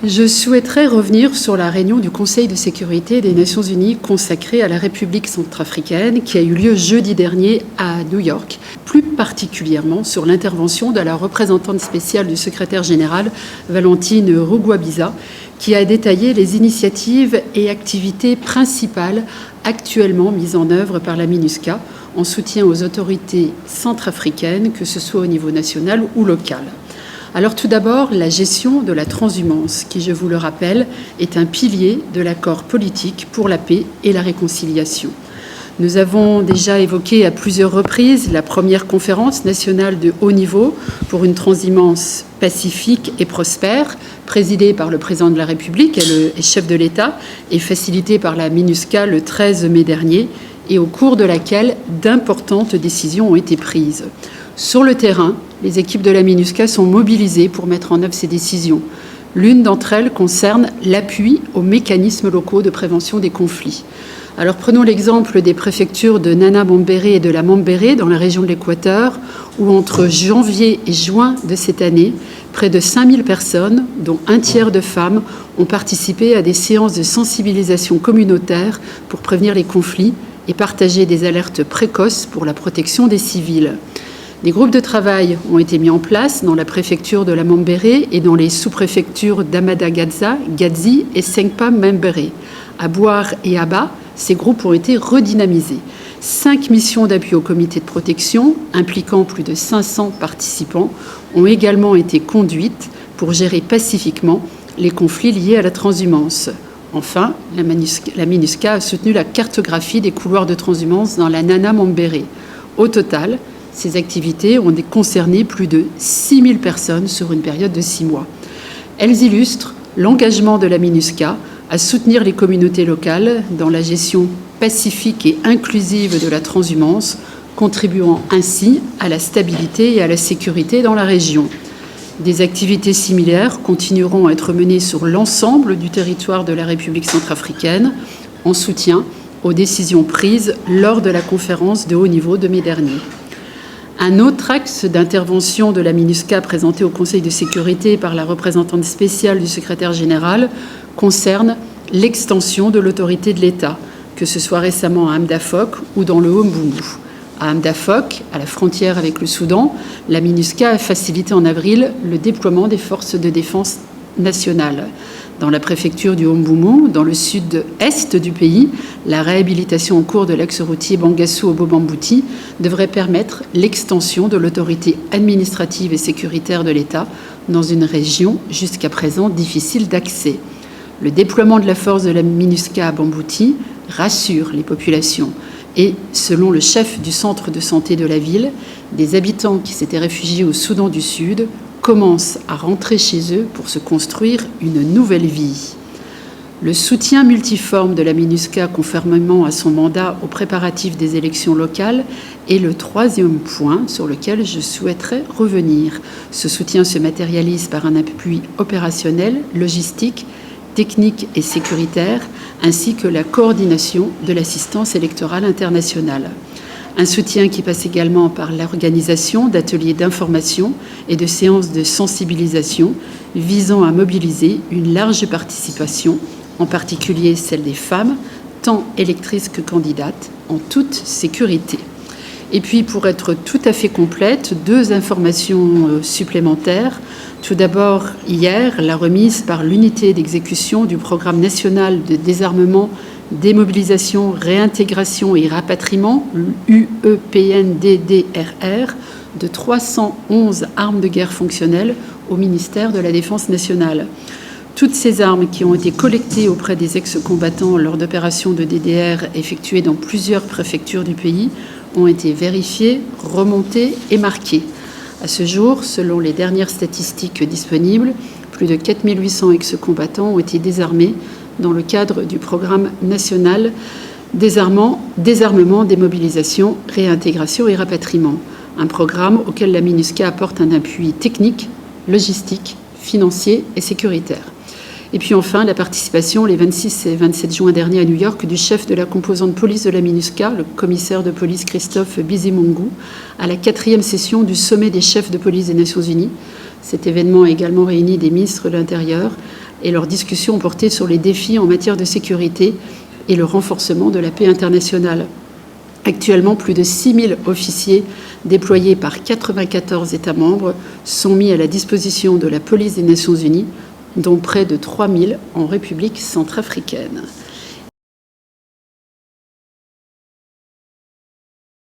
Je souhaiterais revenir sur la réunion du Conseil de sécurité des Nations Unies consacrée à la République centrafricaine qui a eu lieu jeudi dernier à New York, plus particulièrement sur l'intervention de la représentante spéciale du secrétaire général Valentine Rugwabiza, qui a détaillé les initiatives et activités principales actuellement mises en œuvre par la MINUSCA en soutien aux autorités centrafricaines, que ce soit au niveau national ou local. Alors tout d'abord, la gestion de la transhumance, qui, je vous le rappelle, est un pilier de l'accord politique pour la paix et la réconciliation. Nous avons déjà évoqué à plusieurs reprises la première conférence nationale de haut niveau pour une transhumance pacifique et prospère, présidée par le président de la République et le chef de l'État, et facilitée par la MINUSCA le 13 mai dernier, et au cours de laquelle d'importantes décisions ont été prises. Sur le terrain, les équipes de la MINUSCA sont mobilisées pour mettre en œuvre ces décisions. L'une d'entre elles concerne l'appui aux mécanismes locaux de prévention des conflits. Alors prenons l'exemple des préfectures de Nana Mambéré et de la Mambéré dans la région de l'Équateur, où entre janvier et juin de cette année, près de 5000 personnes, dont un tiers de femmes, ont participé à des séances de sensibilisation communautaire pour prévenir les conflits et partager des alertes précoces pour la protection des civils. Des groupes de travail ont été mis en place dans la préfecture de la Mambéré et dans les sous-préfectures d'Amadagadza, Gadzi et Sengpa Mambéré. À Boire et à Bas, ces groupes ont été redynamisés. 5 missions d'appui au comité de protection, impliquant plus de 500 participants, ont également été conduites pour gérer pacifiquement les conflits liés à la transhumance. Enfin, la MINUSCA a soutenu la cartographie des couloirs de transhumance dans la Nana Mambéré. Au total, ces activités ont concerné plus de 6000 personnes sur une période de 6 mois. Elles illustrent l'engagement de la MINUSCA à soutenir les communautés locales dans la gestion pacifique et inclusive de la transhumance, contribuant ainsi à la stabilité et à la sécurité dans la région. Des activités similaires continueront à être menées sur l'ensemble du territoire de la République centrafricaine en soutien aux décisions prises lors de la conférence de haut niveau de mai dernier. Un autre axe d'intervention de la MINUSCA présenté au Conseil de sécurité par la représentante spéciale du secrétaire général concerne l'extension de l'autorité de l'État, que ce soit récemment à Hamdafok ou dans le Haut-Mbungu. À Hamdafok, à la frontière avec le Soudan, la MINUSCA a facilité en avril le déploiement des forces de défense nationales. Dans la préfecture du Haut-Mbungu, dans le sud-est du pays, la réhabilitation en cours de l'axe routier Bangassou-Obobambouti devrait permettre l'extension de l'autorité administrative et sécuritaire de l'État dans une région jusqu'à présent difficile d'accès. Le déploiement de la force de la MINUSCA à Bambouti rassure les populations et, selon le chef du centre de santé de la ville, des habitants qui s'étaient réfugiés au Soudan du Sud commencent à rentrer chez eux pour se construire une nouvelle vie. Le soutien multiforme de la MINUSCA, conformément à son mandat aux préparatifs des élections locales, est le troisième point sur lequel je souhaiterais revenir. Ce soutien se matérialise par un appui opérationnel, logistique, technique et sécuritaire, ainsi que la coordination de l'assistance électorale internationale. Un soutien qui passe également par l'organisation d'ateliers d'information et de séances de sensibilisation visant à mobiliser une large participation, en particulier celle des femmes, tant électrices que candidates, en toute sécurité. Et puis, pour être tout à fait complète, 2 informations supplémentaires. Tout d'abord, hier, la remise par l'unité d'exécution du programme national de désarmement, démobilisation, réintégration et rapatriement, UEPNDDRR, de 311 armes de guerre fonctionnelles au ministère de la Défense nationale. Toutes ces armes qui ont été collectées auprès des ex-combattants lors d'opérations de DDR effectuées dans plusieurs préfectures du pays ont été vérifiées, remontées et marquées. À ce jour, selon les dernières statistiques disponibles, plus de 4800 ex-combattants ont été désarmés dans le cadre du programme national désarmement, démobilisation, réintégration et rapatriement. Un programme auquel la MINUSCA apporte un appui technique, logistique, financier et sécuritaire. Et puis enfin, la participation les 26 et 27 juin dernier à New York du chef de la composante police de la MINUSCA, le commissaire de police Christophe Bizimungu, à la 4e session du sommet des chefs de police des Nations Unies. Cet événement a également réuni des ministres de l'Intérieur, et leurs discussions ont porté sur les défis en matière de sécurité et le renforcement de la paix internationale. Actuellement, plus de 6 000 officiers déployés par 94 États membres sont mis à la disposition de la police des Nations Unies, dont près de 3 000 en République centrafricaine.